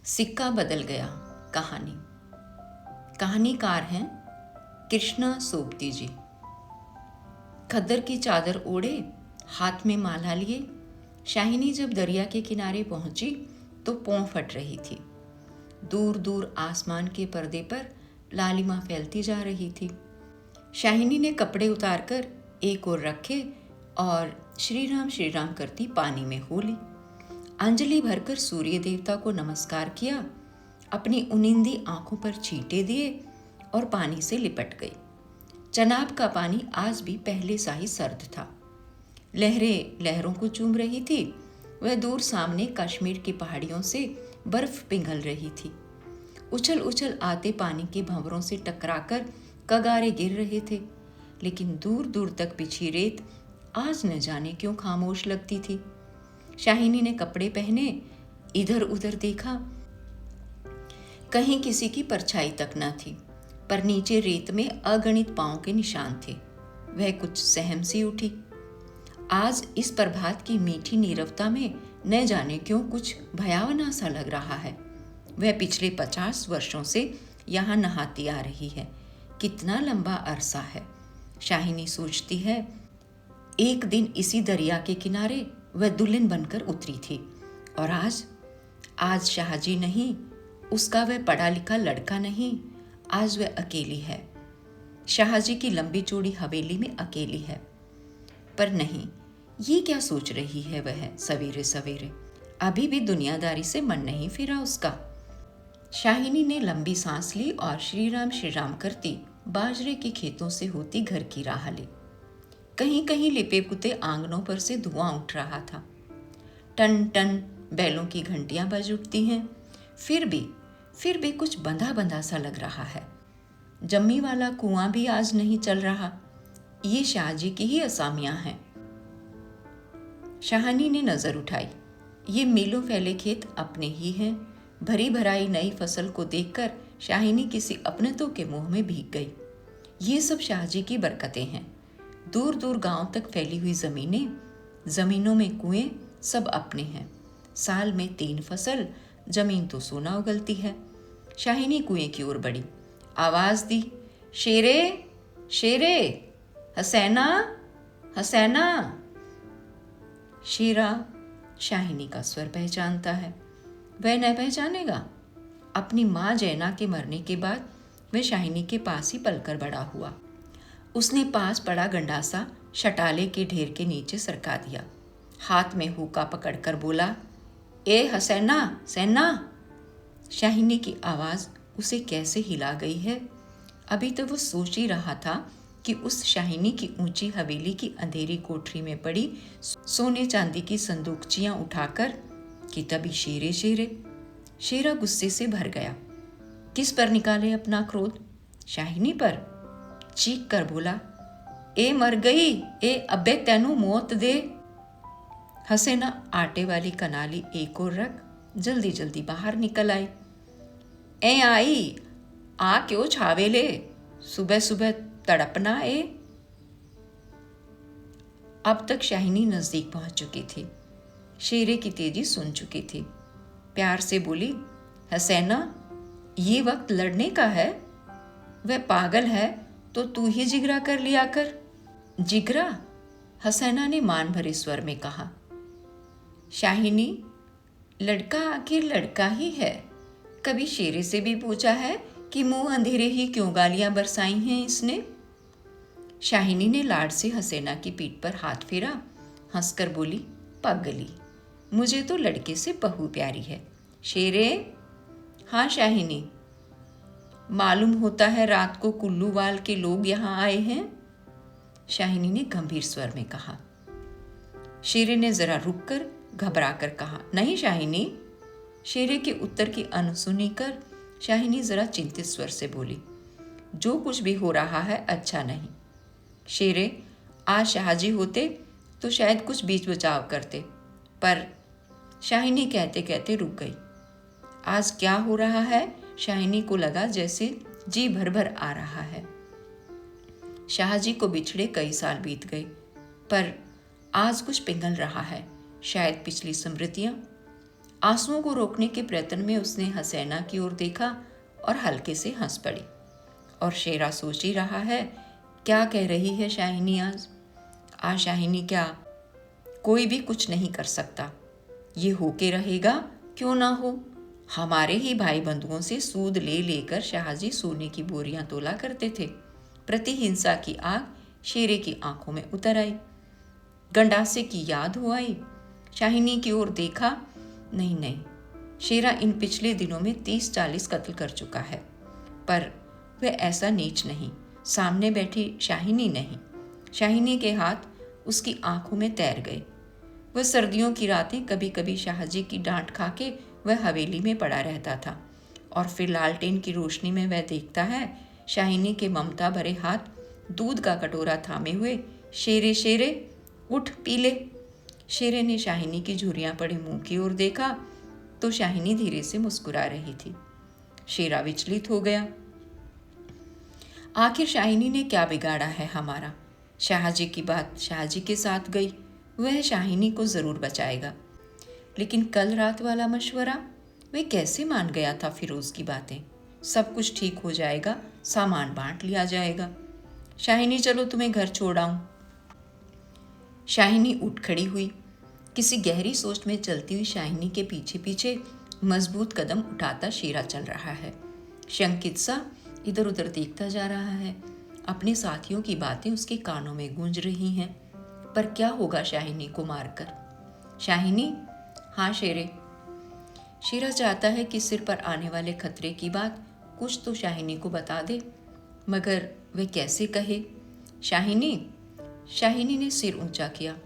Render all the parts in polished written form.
सिक्का बदल गया। कहानी। कहानीकार हैं कृष्णा सोबती जी। खद्दर की चादर ओढ़े, हाथ में माला लिए शाहिनी जब दरिया के किनारे पहुंची तो पौं फट रही थी। दूर दूर आसमान के पर्दे पर लालिमा फैलती जा रही थी। शाहिनी ने कपड़े उतारकर एक ओर रखे और श्री राम करती पानी में हो ली। अंजलि भरकर सूर्य देवता को नमस्कार किया, अपनी उनिंदी आंखों पर छींटे दिए और पानी से लिपट गई। चनाब का पानी आज भी पहले सा ही सर्द था। लहरें लहरों को चूम रही थी। वह दूर सामने कश्मीर की पहाड़ियों से बर्फ पिघल रही थी। उछल उछल आते पानी के भंवरों से टकराकर कगारे गिर रहे थे, लेकिन दूर दूर तक बिछी रेत आज न जाने क्यों खामोश लगती थी। शाहिनी ने कपड़े पहने, इधर उधर देखा, कहीं किसी की परछाई तक न थी, पर नीचे रेत में अगणित पांव के निशान थे। वह कुछ सहम सी उठी। आज इस प्रभात की मीठी नीरवता में न जाने क्यों कुछ भयावना सा लग रहा है। वह पिछले 50 वर्षों से यहाँ नहाती आ रही है। कितना लंबा अरसा है। शाहिनी सोचती है, एक दिन इसी दरिया के किनारे वह दुल्हन बनकर उतरी थी और आज शाहजी नहीं, उसका वह पढ़ा लिखा लड़का नहीं, आज वह अकेली है। शाहजी की लंबी चौड़ी हवेली में अकेली है। पर नहीं, ये क्या सोच रही है वह सवेरे सवेरे? अभी भी दुनियादारी से मन नहीं फिरा उसका। शाहिनी ने लंबी सांस ली और श्री राम करती बाजरे के खेतों से होती घर की राह ली। कहीं कहीं लिपे पुते आंगनों पर से धुआं उठ रहा था। टन टन बैलों की घंटियां बज उठती हैं। फिर भी कुछ बंधा बंधा सा लग रहा है। जम्मी वाला कुआं भी आज नहीं चल रहा। ये शाहजी की ही असामियां हैं। शाहिनी ने नजर उठाई। ये मीलों फैले खेत अपने ही हैं। भरी भराई नई फसल को देखकर शाहिनी किसी अपनतों के मुंह में भीग गई। ये सब शाहजी की बरकतें हैं। दूर दूर गांव तक फैली हुई जमीनों में कुएं, सब अपने हैं। साल में 3 फसल, जमीन तो सोना उगलती है। शाहिनी कुएं की ओर बढ़ी, आवाज दी, शेरे शेरे, हसैना हसैना। शेरा शाहिनी का स्वर पहचानता है। वह न पहचानेगा? अपनी माँ जैना के मरने के बाद वह शाहिनी के पास ही पलकर बड़ा हुआ। उसने पास पड़ा गंडासा शटाले के ढेर के नीचे सरका दिया। हाथ में हुक्का पकड़कर बोला, ए हसैना सैना। शाहिनी की आवाज उसे कैसे हिला गई है। अभी तो वो सोच ही रहा था कि उस शाहिनी की ऊंची हवेली की अंधेरी कोठरी में पड़ी सोने चांदी की संदूकचियां उठाकर कि तभी शेरा गुस्से से भर गया। किस पर निकाले अपना क्रोध? शाहिनी पर। चीख कर बोला, ए मर गई, ए अबे तेनू मौत दे। हसैना आटे वाली कनाली एक और रख जल्दी जल्दी बाहर निकल आई। ए आई, आ क्यों छावेले, सुबह सुबह तड़पना ए। अब तक शाहिनी नजदीक पहुंच चुकी थी। शेरे की तेजी सुन चुकी थी। प्यार से बोली, हसैना, ये वक्त लड़ने का है। वह पागल है तो तू ही जिगरा कर लिया कर। जिगरा? हसैना ने मान भरे स्वर में कहा। शाहिनी, लड़का आखिर लड़का ही है। कभी शेरे से भी पूछा है कि मुंह अंधेरे ही क्यों गालियां बरसाई हैं इसने? शाहिनी ने लाड से हसैना की पीठ पर हाथ फेरा, हंसकर बोली, पगली, मुझे तो लड़के से बहू प्यारी है। शेरे? हाँ शाहिनी, मालूम होता है रात को कुल्लूवाल के लोग यहाँ आए हैं। शाहिनी ने गंभीर स्वर में कहा। शेरे ने जरा रुककर घबरा कर कहा, नहीं शाहिनी। शेरे के उत्तर की अनसुनी कर शाहिनी जरा चिंतित स्वर से बोली, जो कुछ भी हो रहा है अच्छा नहीं। शेरे, आज शाहजी होते तो शायद कुछ बीच बचाव करते, पर। शाहिनी कहते कहते रुक गई। आज क्या हो रहा है? शाहिनी को लगा जैसे जी भर भर आ रहा है। शाहजी को बिछड़े कई साल बीत गए, पर आज कुछ पिघल रहा है। शायद पिछली स्मृतियां। आंसुओं को रोकने के प्रयत्न में उसने हसैना की ओर देखा और हल्के से हंस पड़ी। और शेरा सोच ही रहा है, क्या कह रही है शाहिनी आज। शाहिनी क्या, कोई भी कुछ नहीं कर सकता, ये होके रहेगा, क्यों ना हो। हमारे ही भाई बंधुओं से सूद ले लेकर शाहजी सोने की बोरियां तोला करते थे। प्रतिहिंसा की आग शेरे की आंखों में उतर आई। गंडासे की याद हो आई। शाहिनी की ओर देखा। नहीं नहीं, शेरा इन पिछले दिनों में 30-40 कत्ल कर चुका है, पर वह ऐसा नीच नहीं, सामने बैठी शाहिनी नहीं। शाहिनी के हाथ उसकी आंखों में तैर गए। वह सर्दियों की रातें कभी कभी शाहजी की डांट खा के वह हवेली में पड़ा रहता था, और फिर लालटेन की रोशनी में वह देखता है शाहिनी के ममता भरे हाथ दूध का कटोरा थामे हुए। शेरे शेरे उठ पी ले। शेरे ने शाहिनी की झुर्रियां पड़े मुंह की ओर देखा तो शाहिनी धीरे से मुस्कुरा रही थी। शेरा विचलित हो गया। आखिर शाहिनी ने क्या बिगाड़ा है हमारा। शाहजी की बात शाहजी के साथ गई, वह शाहिनी को जरूर बचाएगा। लेकिन कल रात वाला मशवरा, वह कैसे मान गया था फिरोज की बातें। सब कुछ ठीक हो जाएगा, सामान बांट लिया जाएगा। शाहिनी चलो तुम्हें घर छोड़ आऊं। शाहिनी उठ खड़ी हुई। किसी गहरी सोच में चलती हुई शाहिनी के पीछे पीछे मजबूत कदम उठाता शेरा चल रहा है। शंकित सा इधर उधर देखता जा रहा है। अपने साथियों की बातें उसके कानों में गूंज रही हैं। पर क्या होगा शाहिनी को मारकर। शाहिनी, हाँ शेरे। शेरा चाहता है कि सिर पर आने वाले खतरे की बात कुछ तो शाहिनी को बता दे, मगर वह कैसे कहे। शाहिनी। शाहिनी ने सिर ऊंचा किया।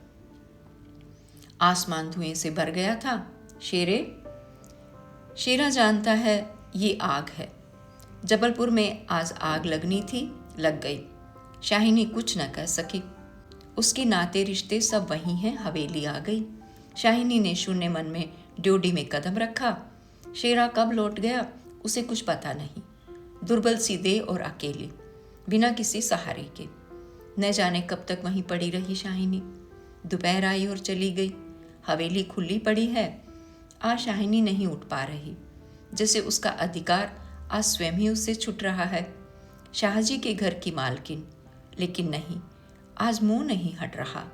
आसमान धुएं से भर गया था। शेरे। शेरा जानता है ये आग है। जबलपुर में आज आग लगनी थी, लग गई। शाहिनी कुछ न कह सकी। उसके नाते रिश्ते सब वही हैं, हवेली आ गई। शाहिनी ने शून्य मन में ड्योढ़ी में कदम रखा। शेरा कब लौट गया उसे कुछ पता नहीं। दुर्बल सी देह और अकेली, बिना किसी सहारे के। न जाने कब तक वहीं पड़ी रही शाहिनी। दोपहर आई और चली गई। हवेली खुली पड़ी है। आज शाहिनी नहीं उठ पा रही, जैसे उसका अधिकार आज स्वयं ही उससे छूट रहा है। शाहजी के घर की मालकिन, लेकिन नहीं, आज मुंह नहीं हट रहा,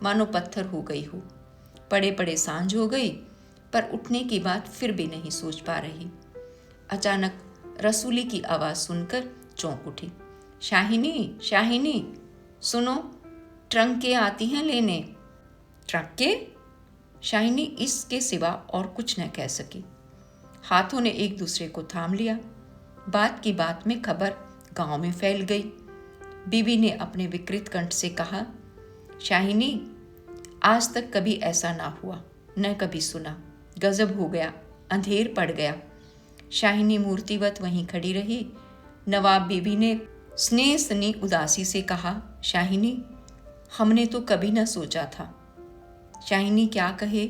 मानो पत्थर हो गई हो। पड़े पड़े सांझ हो गई, पर उठने की बात फिर भी नहीं सोच पा रही। अचानक रसूली की आवाज सुनकर चौंक उठी। शाहिनी, शाहिनी, सुनो, ट्रंक के आती हैं लेने। ट्रक के? शाहिनी इसके सिवा और कुछ न कह सकी। हाथों ने एक दूसरे को थाम लिया। बात की बात में खबर गांव में फैल गई। बीबी ने अपने विकृत कंठ से कहा, शाहिनी, आज तक कभी ऐसा ना हुआ, न कभी सुना। गजब हो गया, अंधेर पड़ गया। शाहिनी मूर्तिवत वहीं खड़ी रही। नवाब बीबी ने स्नेह सनी उदासी से कहा, शाहिनी, हमने तो कभी न सोचा था। शाहिनी क्या कहे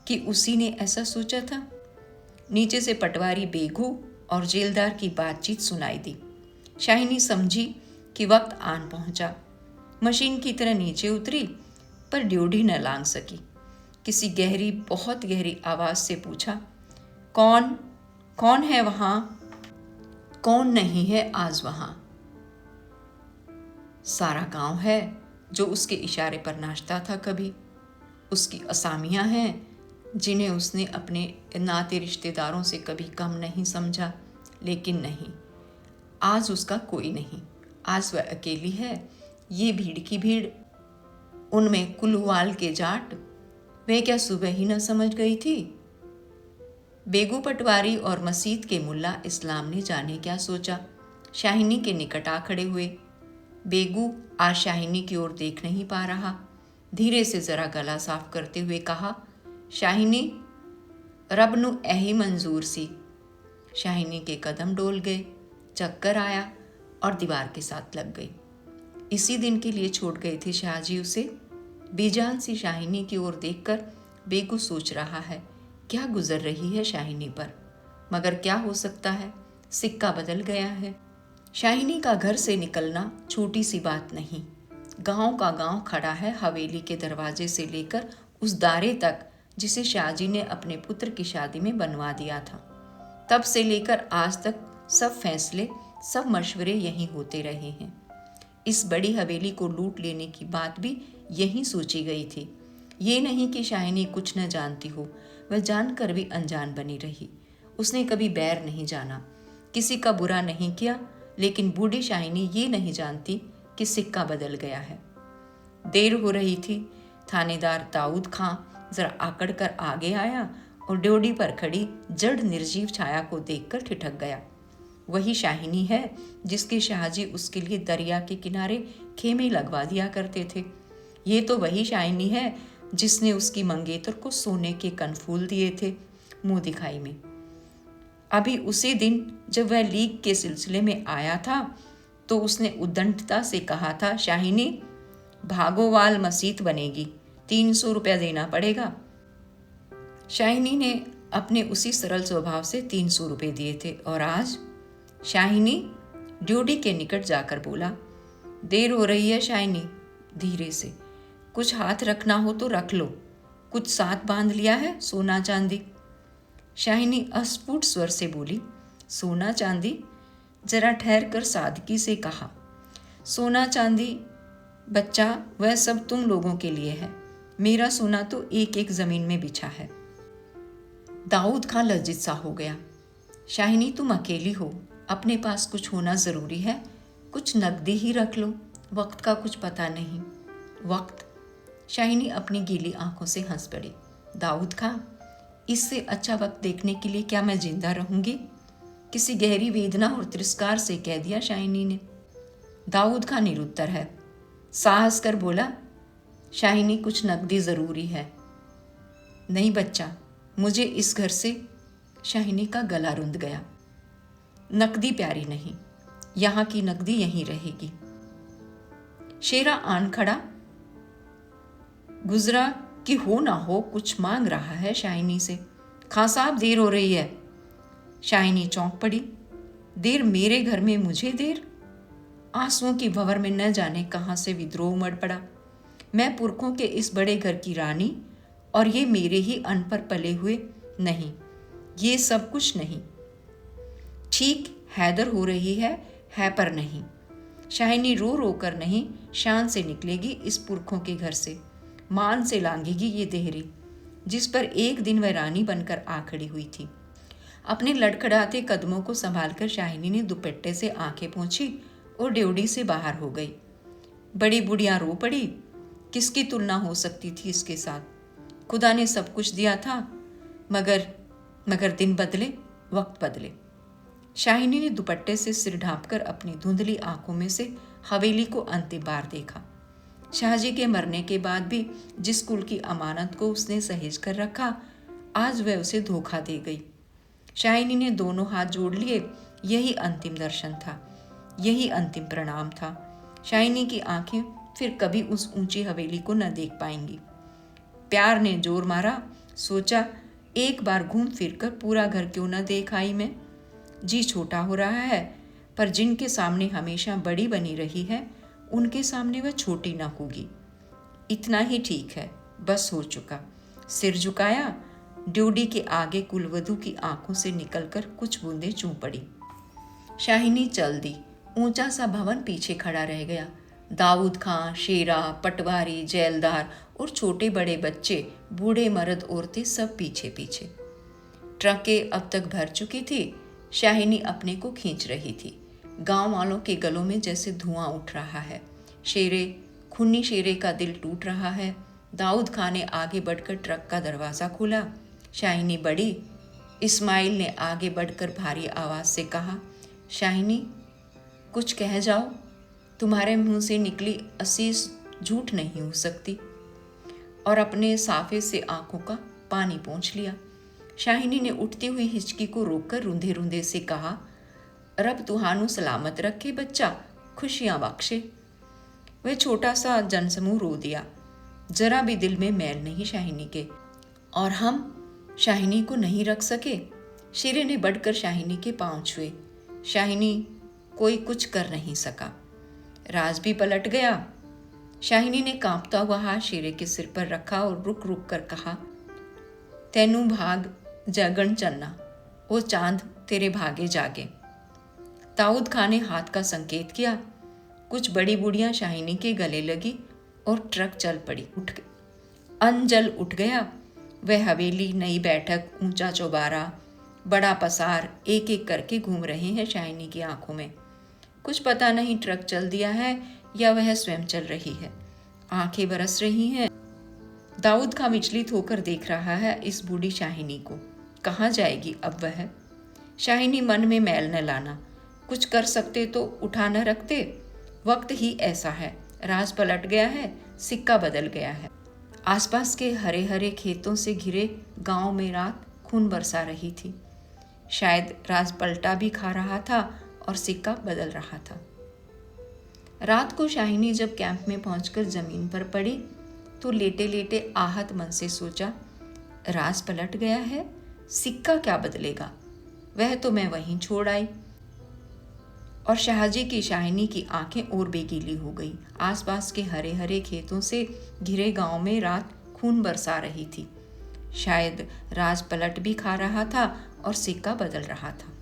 कि उसी ने ऐसा सोचा था। नीचे से पटवारी बेगू और जेलदार की बातचीत सुनाई दी। शाहिनी समझी कि वक्त आन पहुंचा। मशीन की तरह नीचे उतरी, पर ड्योढ़ी न लांघ सकी। किसी गहरी, बहुत गहरी आवाज से पूछा, कौन कौन है वहां? कौन नहीं है आज वहां? सारा गांव है जो उसके इशारे पर नाचता था कभी। उसकी असामियां हैं जिन्हें उसने अपने नाते रिश्तेदारों से कभी कम नहीं समझा। लेकिन नहीं, आज उसका कोई नहीं। आज वह अकेली है। ये भीड़ की भीड़, उनमें कुलवाल के जाट, वे क्या सुबह ही न समझ गई थी। बेगू पटवारी और मसीद के मुल्ला इस्लाम ने जाने क्या सोचा, शाहिनी के निकट आ खड़े हुए। बेगू आज शाहिनी की ओर देख नहीं पा रहा। धीरे से जरा गला साफ करते हुए कहा, शाहिनी, रब नु ऐही मंजूर सी। शाहिनी के कदम डोल गए, चक्कर आया और दीवार के साथ लग गई। इसी दिन के लिए छोड़ गए थे शाहजी उसे। बेजान सी शाहिनी की ओर देखकर बेगू सोच रहा है, क्या गुजर रही है शाहिनी पर। मगर क्या हो सकता है, सिक्का बदल गया है। शाहिनी का घर से निकलना छोटी सी बात नहीं। गांव का गांव खड़ा है हवेली के दरवाजे से लेकर उस दारे तक जिसे शाहजी ने अपने पुत्र की शादी में बनवा दिया था। तब से लेकर आज तक सब फैसले, सब मशवरे यहीं होते रहे हैं। इस बड़ी हवेली को लूट लेने की बात भी यहीं सोची गई थी। ये नहीं कि शाहिनी कुछ न जानती हो, वह जानकर भी अनजान बनी रही। उसने कभी बैर नहीं जाना, किसी का बुरा नहीं किया, लेकिन बूढ़ी शाहिनी ये नहीं जानती कि सिक्का बदल गया है। देर हो रही थी। थानेदार दाऊद खां जरा आकड़ कर आगे आया और ड्योढ़ी पर खड़ी जड़ निर्जीव छाया को देखकर ठिठक गया। वही शाहिनी है जिसके शाहजी उसके लिए दरिया के किनारे खेमे लगवा दिया करते थे। ये तो वही शाहिनी है जिसने उसकी मंगेतर को सोने के कनफूल दिए थे मुंह दिखाई में। अभी उसी दिन जब वह लीग के सिलसिले में आया था तो उसने उद्दंडता से कहा था, शाहिनी भागोवाल मसीत बनेगी, 300 रुपया देना पड़ेगा। शाहिनी ने अपने उसी सरल स्वभाव से 300 रुपये दिए थे और आज शाहिनी ड्योढ़ी के निकट जाकर बोला, देर हो रही है शाहिनी, धीरे से, कुछ हाथ रखना हो तो रख लो, कुछ साथ बांध लिया है सोना चांदी। शाहिनी अस्फुट स्वर से बोली, सोना चांदी? जरा ठहर कर सादगी से कहा, सोना चांदी बच्चा वह सब तुम लोगों के लिए है, मेरा सोना तो एक एक जमीन में बिछा है। दाऊद खां लज्जित सा हो गया। शाहिनी तुम अकेली हो, अपने पास कुछ होना जरूरी है, कुछ नकदी ही रख लो, वक्त का कुछ पता नहीं। वक्त? शाहिनी अपनी गीली आंखों से हंस पड़ी। दाऊद खां, इससे अच्छा वक्त देखने के लिए क्या मैं जिंदा रहूंगी? किसी गहरी वेदना और तिरस्कार से कह दिया शाहिनी ने। दाऊद खां निरुत्तर है। साहस कर बोला, शाहिनी कुछ नकदी जरूरी है। नहीं बच्चा, मुझे इस घर से। शाहिनी का गला रुंध गया। नकदी प्यारी नहीं, यहां की नकदी यहीं रहेगी। शेरा आन खड़ा, गुजरा कि हो ना हो कुछ मांग रहा है शाहिनी से। खां साहब देर हो रही है। शाहिनी चौंक पड़ी। देर मेरे घर में मुझे देर? आंसुओं की भंवर में न जाने कहां से विद्रोह उमड़ पड़ा। मैं पुरखों के इस बड़े घर की रानी और ये मेरे ही अन्न पर पले हुए? नहीं, ये सब कुछ नहीं। ठीक हैदर हो रही है पर नहीं। शाहिनी रो रो कर नहीं, शान से निकलेगी इस पुरखों के घर से, मान से लांघेगी ये देहरी जिस पर एक दिन वह रानी बनकर आ खड़ी हुई थी। अपने लड़खड़ाते कदमों को संभालकर शाहिनी ने दुपट्टे से आंखें पोंछी और ड्योढ़ी से बाहर हो गई। बड़ी बुढ़िया रो पड़ी। किसकी तुलना हो सकती थी इसके साथ? खुदा ने सब कुछ दिया था, मगर दिन बदले, वक्त बदले। शाहिनी ने दुपट्टे से सिर ढांपकर अपनी धुंधली आंखों में से हवेली को अंतिम बार देखा। शाहजी के मरने के बाद भी जिस कुल की अमानत को उसने सहेज कर रखा, आज वह उसे धोखा दे गई। शाहिनी ने दोनों हाथ जोड़ लिए। यही अंतिम दर्शन था, यही अंतिम प्रणाम था। शाहिनी की आंखें फिर कभी उस ऊंची हवेली को न देख पाएंगी। प्यार ने जोर मारा, सोचा एक बार घूम फिरकर पूरा घर क्यों न देख आई मैं। जी छोटा हो रहा है, पर जिनके सामने हमेशा बड़ी बनी रही है उनके सामने वह छोटी ना होगी। इतना ही ठीक है, बस हो चुका। सिर झुकाया। ड्योढ़ी के आगे कुलवधू की आंखों से निकलकर कुछ बूंदें चूं पड़ी। शाहिनी चल दी। ऊंचा सा भवन पीछे खड़ा रह गया। दाऊद खां, शेरा, पटवारी, जेलदार और छोटे बड़े बच्चे, बूढ़े मर्द औरतें सब पीछे पीछे। ट्रकें अब तक भर चुकी थी। शाहिनी अपने को खींच रही थी। गांव वालों के गलों में जैसे धुआं उठ रहा है। खूनी शेरे का दिल टूट रहा है। दाऊद खां ने आगे बढ़कर ट्रक का दरवाज़ा खोला। शाहिनी बढ़ी। इस्माइल ने आगे बढ़कर भारी आवाज़ से कहा, शाहिनी कुछ कह जाओ, तुम्हारे मुंह से निकली असीस झूठ नहीं हो सकती। और अपने साफे से आंखों का पानी पोंछ लिया। शाहिनी ने उठती हुई हिचकी को रोककर रूंधे रूंधे से कहा, रब तुहानू सलामत रखे बच्चा, खुशियां बख्शे। वह छोटा सा जनसमूह रो दिया। जरा भी दिल में मैल नहीं शाहिनी के। और हम शाहिनी को नहीं रख सके। शेरे ने बढ़कर शाहिनी के पांव छुए। शाहिनी कोई कुछ कर नहीं सका। राज भी पलट गया। शाहिनी ने कांपता हुआ हाथ शेरे के सिर पर रखा और रुक रुक कर कहा, तैनू भाग जगन चन्ना, ओ चांद तेरे भागे जागे। दाऊद खां ने हाथ का संकेत किया। कुछ बड़ी बूढ़ियां शाहिनी के गले लगी और ट्रक चल पड़ी। अनजल उठ गया। वह हवेली, नई बैठक, ऊंचा चौबारा, बड़ा पसार एक एक करके घूम रहे हैं शाहिनी की आंखों में। कुछ पता नहीं ट्रक चल दिया है या वह स्वयं चल रही है। आंखें बरस रही हैं। दाऊद खां विचलित होकर देख रहा है इस बूढ़ी शाहिनी को। कहाँ जाएगी अब वह? शाहिनी मन में मैल न लाना। कुछ कर सकते तो उठा न रखते। वक्त ही ऐसा है। राज पलट गया है, सिक्का बदल गया है। आसपास के हरे हरे खेतों से घिरे गांव में रात खून बरसा रही थी। शायद राज पलटा भी खा रहा था और सिक्का बदल रहा था। रात को शाहिनी जब कैंप में पहुंचकर जमीन पर पड़ी तो लेटे लेटे आहत मन से सोचा, राज पलट गया है, सिक्का क्या बदलेगा? वह तो मैं वहीं छोड़ आई। और शाहजी की शाहिनी की आंखें और बेगीली हो गई। आसपास के हरे हरे खेतों से घिरे गांव में रात खून बरसा रही थी। शायद राज पलट भी खा रहा था और सिक्का बदल रहा था।